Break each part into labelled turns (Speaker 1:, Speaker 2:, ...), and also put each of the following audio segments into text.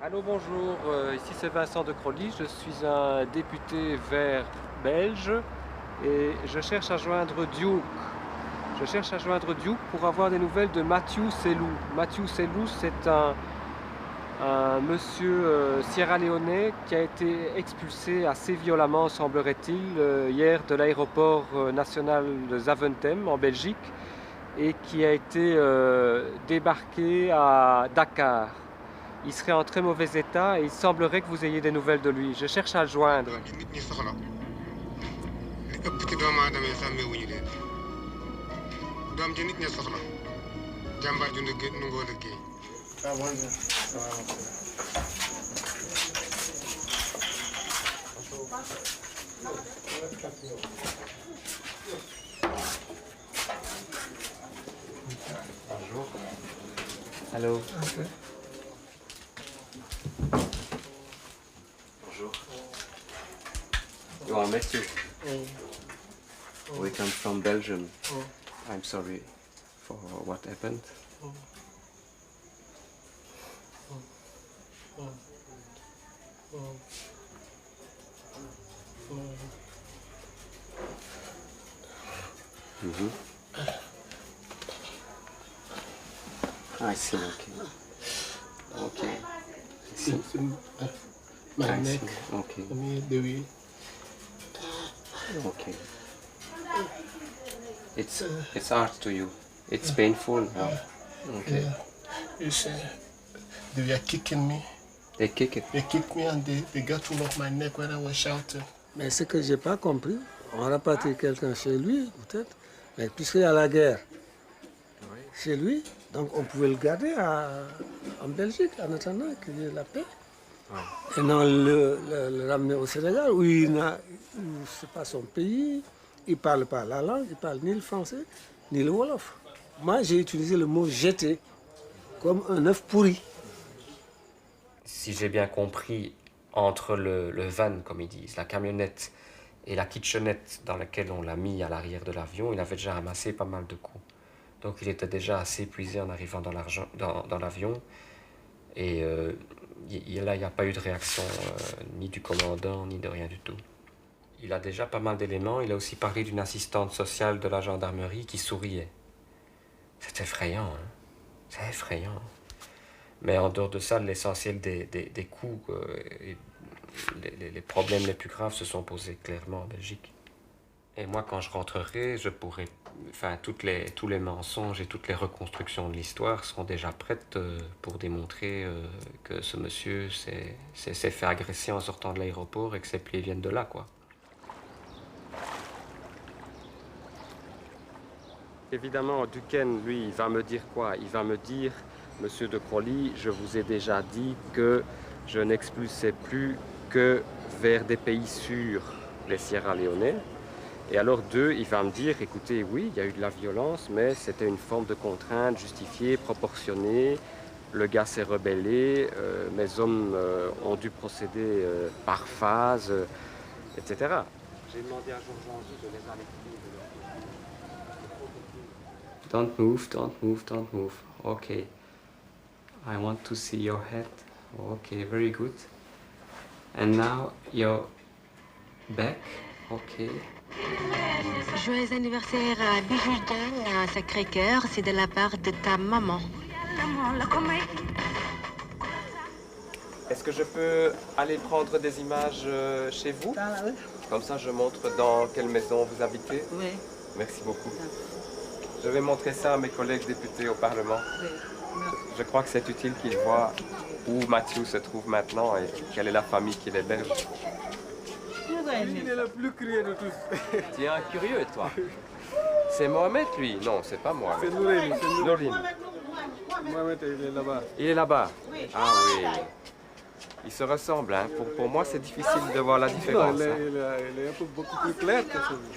Speaker 1: Allô, bonjour, ici c'est Vincent de Crolly, je suis un député vert belge et je cherche à joindre Duke. Je cherche à joindre Duke pour avoir des nouvelles de Mathieu Sellou. Mathieu Sellou, c'est un monsieur sierra-léonais qui a été expulsé assez violemment, semblerait-il, hier de l'aéroport national de Zaventem en Belgique et qui a été débarqué à Dakar. Il serait en très mauvais état et il semblerait que vous ayez des nouvelles de lui. Je cherche à le joindre. Bonjour. Allô.
Speaker 2: Okay.
Speaker 1: Bonjour. You are Matthew. We come from Belgium. I'm sorry for what happened. I see. Okay. Okay. I see.
Speaker 2: My
Speaker 1: I
Speaker 2: neck,
Speaker 1: see. Okay.
Speaker 2: the way.
Speaker 1: Okay. It's hard to you. It's painful. Okay.
Speaker 2: You say they were kicking me.
Speaker 1: They kick it.
Speaker 2: They kicked me and they got hold of my neck when I was shouting. Mais ce que j'ai pas compris, on rapatrie quelqu'un chez lui, peut-être, mais puisqu'il y a la guerre chez lui, donc on pouvait le garder en Belgique en attendant qu'il y ait la paix. Et non le ramener au Sénégal où c'est pas son pays, il parle pas la langue, il parle ni le français ni le wolof. Moi j'ai utilisé le mot jeter comme un œuf pourri.
Speaker 1: Si j'ai bien compris, entre le van, comme ils disent, la camionnette et la kitchenette dans laquelle on l'a mis à l'arrière de l'avion, il avait déjà ramassé pas mal de coups. Donc il était déjà assez épuisé en arrivant dans l'avion. Et là, il n'y a pas eu de réaction ni du commandant, ni de rien du tout. Il a déjà pas mal d'éléments. Il a aussi parlé d'une assistante sociale de la gendarmerie qui souriait. C'est effrayant, hein? C'est effrayant. Mais en dehors de ça, l'essentiel des coups, les problèmes les plus graves se sont posés clairement en Belgique. Et moi, quand je rentrerai, je pourrai... Enfin, tous les mensonges et toutes les reconstructions de l'histoire seront déjà prêtes pour démontrer que ce monsieur s'est fait agresser en sortant de l'aéroport et que ses pieds viennent de là, quoi. Évidemment, Duquesne, lui, il va me dire quoi? Il va me dire, monsieur de Crolly, je vous ai déjà dit que je n'expulsais plus que vers des pays sûrs les Sierra-Léonais. Et alors, il va me dire, écoutez, oui, il y a eu de la violence, mais c'était une forme de contrainte justifiée, proportionnée. Le gars s'est rebellé, mes hommes ont dû procéder par phase, etc. J'ai demandé à Georges Angy de les arrêter. Don't move, don't move, don't move. Okay. I want to see your head. Okay, very good. And now your back. Okay.
Speaker 3: Joyeux anniversaire à Bijoudin, à Sacré-Cœur, c'est de la part de ta maman.
Speaker 1: Est-ce que je peux aller prendre des images chez vous? Comme ça, je montre dans quelle maison vous habitez.
Speaker 4: Oui.
Speaker 1: Merci beaucoup. Je vais montrer ça à mes collègues députés au Parlement.
Speaker 4: Oui.
Speaker 1: Je crois que c'est utile qu'ils voient où Mathieu se trouve maintenant et quelle est la famille qui l'héberge.
Speaker 2: Il est le plus curieux de tous.
Speaker 1: Tu es un curieux, toi. C'est Mohamed, lui? Non, c'est pas Mohamed.
Speaker 2: C'est Nourine.
Speaker 1: Nourine.
Speaker 2: Mohamed, il est là-bas.
Speaker 1: Il est là-bas? Ah oui. Ils se ressemblent, hein. Pour moi, c'est difficile de voir la différence.
Speaker 2: Non,
Speaker 1: Hein.
Speaker 2: il est un peu beaucoup plus clair que celui.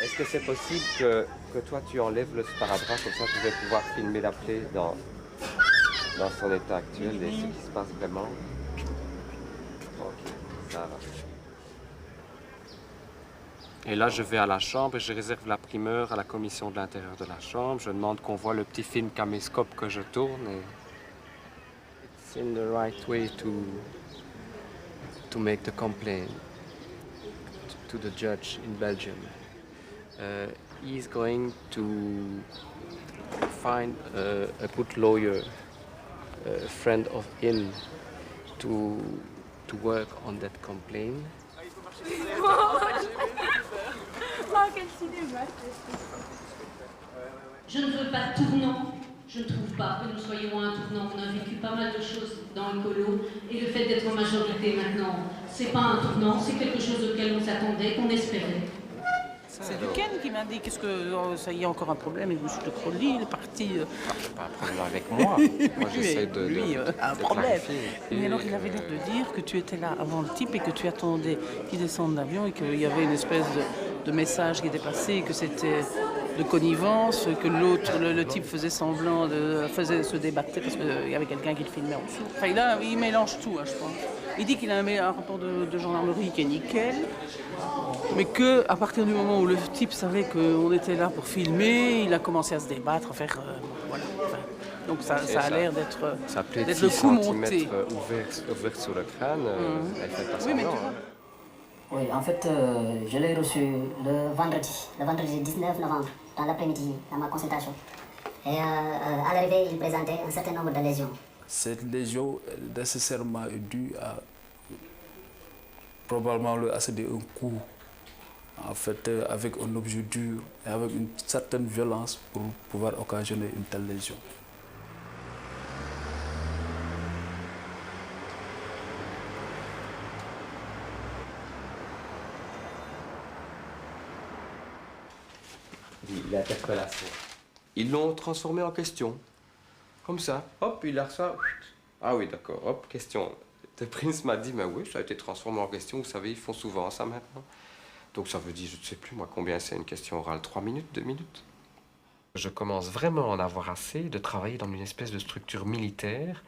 Speaker 1: Est-ce que c'est possible que toi, tu enlèves le sparadrap, comme ça je vais pouvoir filmer la plaie dans son état actuel et ce qui se passe vraiment? Ok, ça va. Et là, je vais à la chambre et je réserve la primeur à la commission de l'intérieur de la chambre. Je demande qu'on voit le petit film caméscope que je tourne. Et it's in the right way to make the complaint to the judge in Belgium. He's going to find a good lawyer, a friend of him, to work on that complaint.
Speaker 4: Je ne veux pas de tournant. Je ne trouve pas que nous soyons à un tournant. On a vécu pas mal de choses dans l'écolo. Et le fait d'être en majorité maintenant, c'est pas un tournant, c'est quelque chose auquel on s'attendait, qu'on espérait.
Speaker 5: C'est Duquesne qui m'a dit qu'est-ce que ça y est encore un problème avec M. de Crolly, il est parti.
Speaker 1: C'est pas un problème avec moi. Moi, j'essaie de
Speaker 5: un
Speaker 1: de
Speaker 5: problème.
Speaker 1: clarifier.
Speaker 5: Mais alors il avait l'air de dire que tu étais là avant le type et que tu attendais qu'il descende d'avion et qu'il y avait une espèce de message qui était passé, et que c'était de connivence, que l'autre, le type faisait semblant faisait se débattre parce qu'il y avait quelqu'un qui le filmait en dessous. Enfin là, il mélange tout, hein, je pense. Il dit qu'il a un rapport de gendarmerie qui est nickel. Mais qu'à partir du moment où le type savait qu'on était là pour filmer, il a commencé à se débattre, à faire... voilà. Enfin, donc ça a l'air d'être
Speaker 1: le
Speaker 5: le coup monté.
Speaker 1: ouvert sur le crâne, elle fait pas
Speaker 5: Oui, mais
Speaker 1: semblant,
Speaker 5: tu vois.
Speaker 1: hein.
Speaker 6: Oui, en fait, je l'ai reçu le vendredi 19 novembre, dans l'après-midi, dans ma consultation. Et à l'arrivée, il présentait un certain nombre de lésions.
Speaker 7: Cette lésion nécessairement est due à probablement le accéder à un coup, en fait, avec un objet dur et avec une certaine violence pour pouvoir occasionner une telle lésion.
Speaker 1: L'interpellation. Ils l'ont transformé en question. Comme ça. Hop, il a reçu. Ah oui, d'accord. Hop, question. Le prince m'a dit, mais oui, ça a été transformé en question. Vous savez, ils font souvent ça maintenant. Donc ça veut dire, je ne sais plus moi combien c'est une question orale. 3 minutes, 2 minutes. Je commence vraiment à en avoir assez de travailler dans une espèce de structure militaire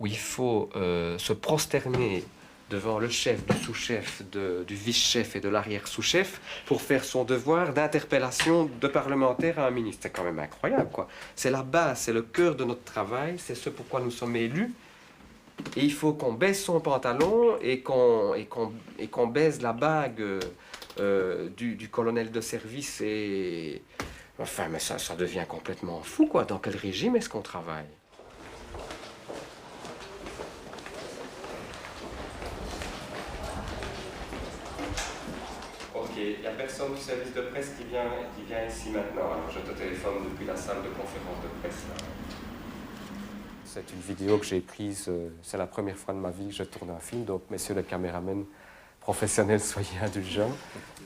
Speaker 1: où il faut se prosterner devant le chef, du sous-chef, du vice-chef et de l'arrière-sous-chef pour faire son devoir d'interpellation de parlementaire à un ministre. C'est quand même incroyable, quoi. C'est la base, c'est le cœur de notre travail, c'est ce pourquoi nous sommes élus. Et il faut qu'on baisse son pantalon et qu'on baise la bague du colonel de service. Et... Enfin, mais ça devient complètement fou, quoi. Dans quel régime est-ce qu'on travaille ? Ok, il n'y a personne du service de presse qui vient ici maintenant. Alors je te téléphone depuis la salle de conférence de presse. Là. C'est une vidéo que j'ai prise, c'est la première fois de ma vie que je tourne un film. Donc, messieurs les caméramans professionnels, soyez indulgents.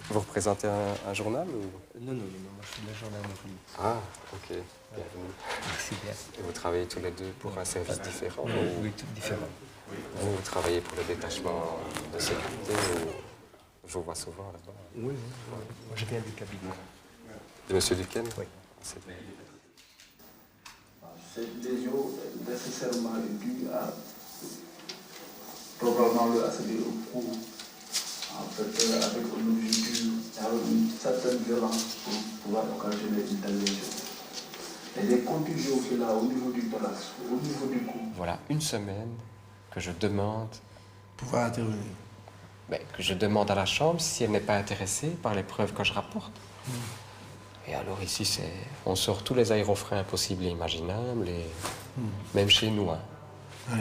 Speaker 1: Vous représentez un journal ou...
Speaker 8: Non, moi je suis de la gendarmerie.
Speaker 1: Ah, ok, bienvenue.
Speaker 8: Merci bien.
Speaker 1: Et vous travaillez tous les deux pour un service différent
Speaker 8: Oui, tout différent.
Speaker 1: Vous travaillez pour le détachement de sécurité ou... Je vous vois souvent là-bas.
Speaker 8: Oui. Moi je viens du cabinet.
Speaker 1: De Monsieur Duquesne?
Speaker 8: Oui.
Speaker 1: C'est bien.
Speaker 7: Cette lésion est nécessairement due à probablement le accéder au cou, en fait, avec un objet dur et avec une certaine violence pour pouvoir occasionner une telle lésion. Et les contusions qu'il a au niveau du thorax, au niveau du cou.
Speaker 1: Voilà, une semaine que je demande...
Speaker 8: Pouvoir intervenir.
Speaker 1: Que je demande à la Chambre si elle n'est pas intéressée par les preuves que je rapporte. Et alors ici, on sort tous les aérofreins possibles et imaginables, et même chez nous. Hein.
Speaker 8: Oui.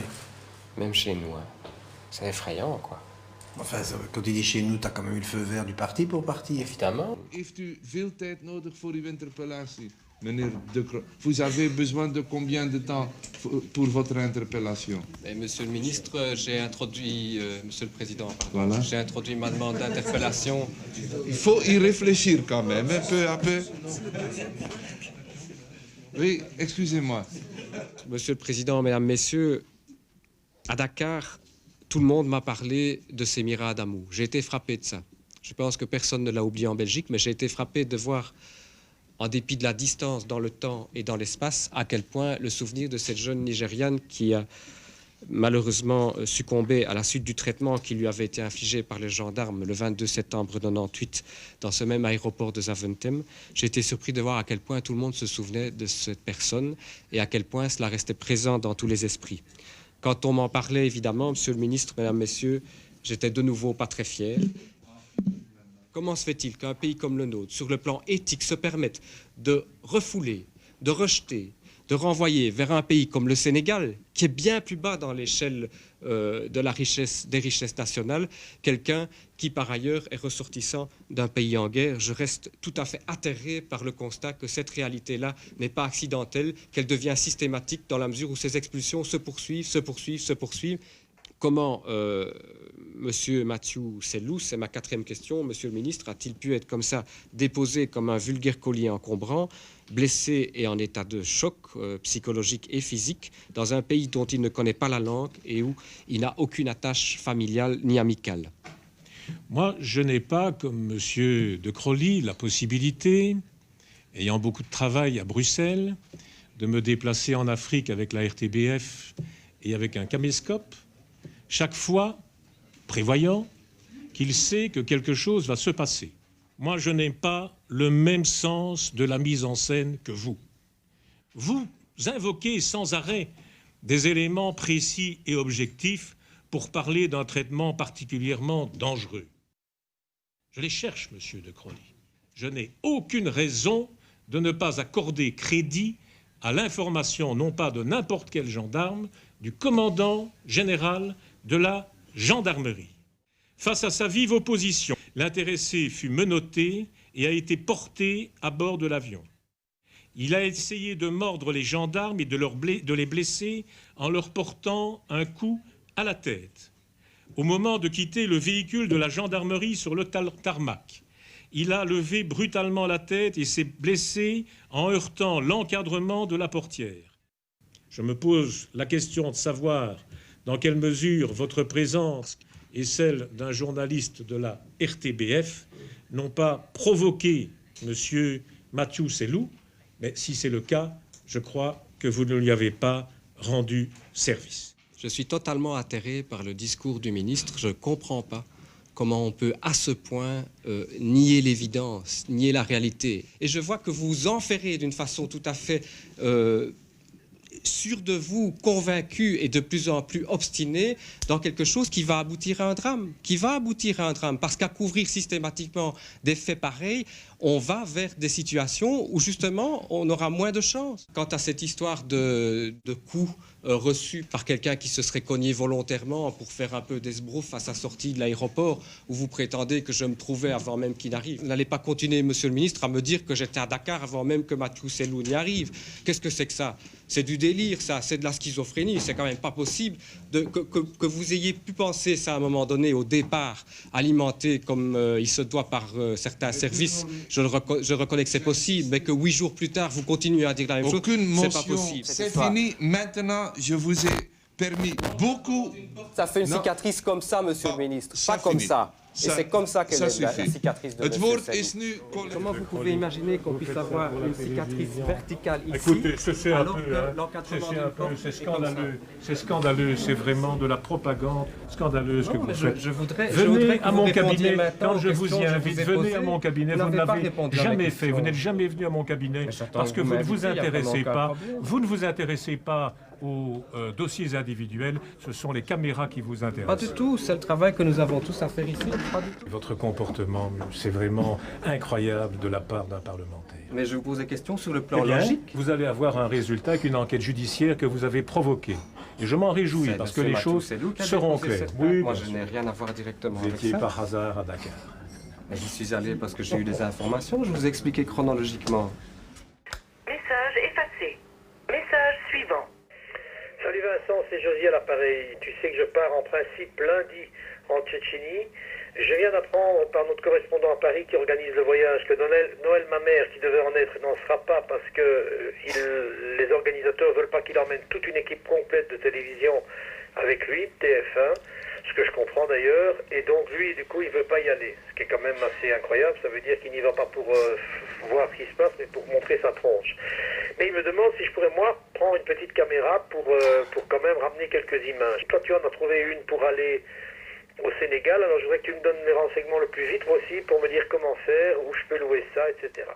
Speaker 1: Même chez nous. Hein. C'est effrayant, quoi.
Speaker 8: Enfin, quand tu dis chez nous, tu as quand même eu le feu vert du parti pour partir.
Speaker 1: Évidemment.
Speaker 9: Heeft u veel tijd nodig voor uw interpellatie, meneer De Croo? Vous avez besoin de combien de temps pour votre interpellation?
Speaker 1: Monsieur le ministre, j'ai introduit, Monsieur le Président, pardon,
Speaker 9: Voilà.
Speaker 1: j'ai introduit ma demande d'interpellation.
Speaker 9: Il faut y réfléchir quand même, hein, peu à peu. Oui, excusez-moi.
Speaker 1: Monsieur le Président, Mesdames, Messieurs, à Dakar, tout le monde m'a parlé de Semira Adamou. J'ai été frappé de ça. Je pense que personne ne l'a oublié en Belgique, mais j'ai été frappé de voir, en dépit de la distance dans le temps et dans l'espace, à quel point le souvenir de cette jeune Nigériane qui a malheureusement succombé à la suite du traitement qui lui avait été infligé par les gendarmes le 22 septembre 1998 dans ce même aéroport de Zaventem. J'ai été surpris de voir à quel point tout le monde se souvenait de cette personne et à quel point cela restait présent dans tous les esprits. Quand on m'en parlait, évidemment, Monsieur le ministre, Mesdames, Messieurs, j'étais de nouveau pas très fier. Comment se fait-il qu'un pays comme le nôtre, sur le plan éthique, se permette de refouler, de rejeter, de renvoyer vers un pays comme le Sénégal, qui est bien plus bas dans l'échelle des richesses nationales, quelqu'un qui, par ailleurs, est ressortissant d'un pays en guerre? Je reste tout à fait atterré par le constat que cette réalité-là n'est pas accidentelle, qu'elle devient systématique dans la mesure où ces expulsions se poursuivent. Comment Monsieur Mathieu Sellou, c'est ma 4e question, Monsieur le ministre, a-t-il pu être comme ça déposé comme un vulgaire collier encombrant, blessé et en état de choc psychologique et physique dans un pays dont il ne connaît pas la langue et où il n'a aucune attache familiale ni amicale?
Speaker 10: Moi, je n'ai pas, comme Monsieur de Crolly, la possibilité, ayant beaucoup de travail à Bruxelles, de me déplacer en Afrique avec la RTBF et avec un caméscope, chaque fois prévoyant qu'il sait que quelque chose va se passer. Moi, je n'ai pas le même sens de la mise en scène que vous. Vous invoquez sans arrêt des éléments précis et objectifs pour parler d'un traitement particulièrement dangereux. Je les cherche, Monsieur de Crolly. Je n'ai aucune raison de ne pas accorder crédit à l'information, non pas de n'importe quel gendarme, du commandant général de la gendarmerie. Face à sa vive opposition, l'intéressé fut menotté et a été porté à bord de l'avion. Il a essayé de mordre les gendarmes et de les blesser en leur portant un coup à la tête. Au moment de quitter le véhicule de la gendarmerie sur le tarmac, il a levé brutalement la tête et s'est blessé en heurtant l'encadrement de la portière. Je me pose la question de savoir dans quelle mesure votre présence et celle d'un journaliste de la RTBF n'ont pas provoqué M. Mathieu Sellou, mais si c'est le cas, je crois que vous ne lui avez pas rendu service.
Speaker 1: Je suis totalement atterré par le discours du ministre. Je ne comprends pas comment on peut à ce point nier l'évidence, nier la réalité. Et je vois que vous vous enferrez d'une façon tout à fait sûr de vous, convaincu et de plus en plus obstiné dans quelque chose qui va aboutir à un drame, parce qu'à couvrir systématiquement des faits pareils, on va vers des situations où justement on aura moins de chance. Quant à cette histoire de coups reçus par quelqu'un qui se serait cogné volontairement pour faire un peu d'esbrouf à sa sortie de l'aéroport, où vous prétendez que je me trouvais avant même qu'il n'arrive. Vous n'allez pas continuer, Monsieur le ministre, à me dire que j'étais à Dakar avant même que Mathieu Sellou n'y arrive. Qu'est-ce que c'est que ça? C'est du délire, ça, c'est de la schizophrénie. C'est quand même pas possible que vous ayez pu penser ça à un moment donné, au départ, alimenté comme il se doit par certains services. Je reconnais que c'est possible, mais que 8 jours plus tard, vous continuez à dire la même chose, c'est pas possible.
Speaker 9: C'est fini. Maintenant, je vous ai permis beaucoup...
Speaker 1: Ça fait une cicatrice comme ça, Monsieur le ministre, pas comme ça. Et c'est comme ça qu'elle est, la cicatrice de Monsieur Sellou. Comment vous pouvez imaginer qu'on puisse avoir une cicatrice verticale ici?
Speaker 10: Écoutez, c'est
Speaker 1: alors que l'encadrement d'une porte,
Speaker 10: c'est scandaleux, c'est vraiment de la propagande scandaleuse que vous faites. Venez à mon cabinet, quand je vous y invite, venez à mon cabinet, vous ne l'avez jamais fait, vous n'êtes jamais venu à mon cabinet parce que vous ne vous intéressez pas aux dossiers individuels, ce sont les caméras qui vous intéressent.
Speaker 1: Pas du tout, c'est le travail que nous avons tous à faire ici. Pas du tout.
Speaker 10: Votre comportement, c'est vraiment incroyable de la part d'un parlementaire.
Speaker 1: Mais je vous pose des questions sur le plan logique.
Speaker 10: Vous allez avoir un résultat avec une enquête judiciaire que vous avez provoquée. Et je m'en réjouis parce que les choses seront claires.
Speaker 1: Oui, moi, je n'ai rien à voir directement avec ça.
Speaker 10: Vous étiez par hasard à Dakar.
Speaker 1: Mais j'y suis allé parce que j'ai eu des informations. Je vous ai expliqué chronologiquement.
Speaker 11: Message effacé. Message suivant.
Speaker 12: Salut Vincent, c'est Josie à l'appareil. Tu sais que je pars en principe lundi en Tchétchénie. Je viens d'apprendre par notre correspondant à Paris qui organise le voyage que Noël, ma mère, qui devait en être, n'en sera pas parce que les organisateurs veulent pas qu'il emmène toute une équipe complète de télévision avec lui, TF1. ce que je comprends d'ailleurs, et donc lui, du coup, il veut pas y aller, ce qui est quand même assez incroyable. Ça veut dire qu'il n'y va pas pour voir ce qui se passe, mais pour montrer sa tronche. Mais il me demande si je pourrais, moi, prendre une petite caméra pour quand même ramener quelques images. Toi, tu en as trouvé une pour aller au Sénégal, alors je voudrais que tu me donnes les renseignements le plus vite possible pour me dire comment faire, où je peux louer ça, etc.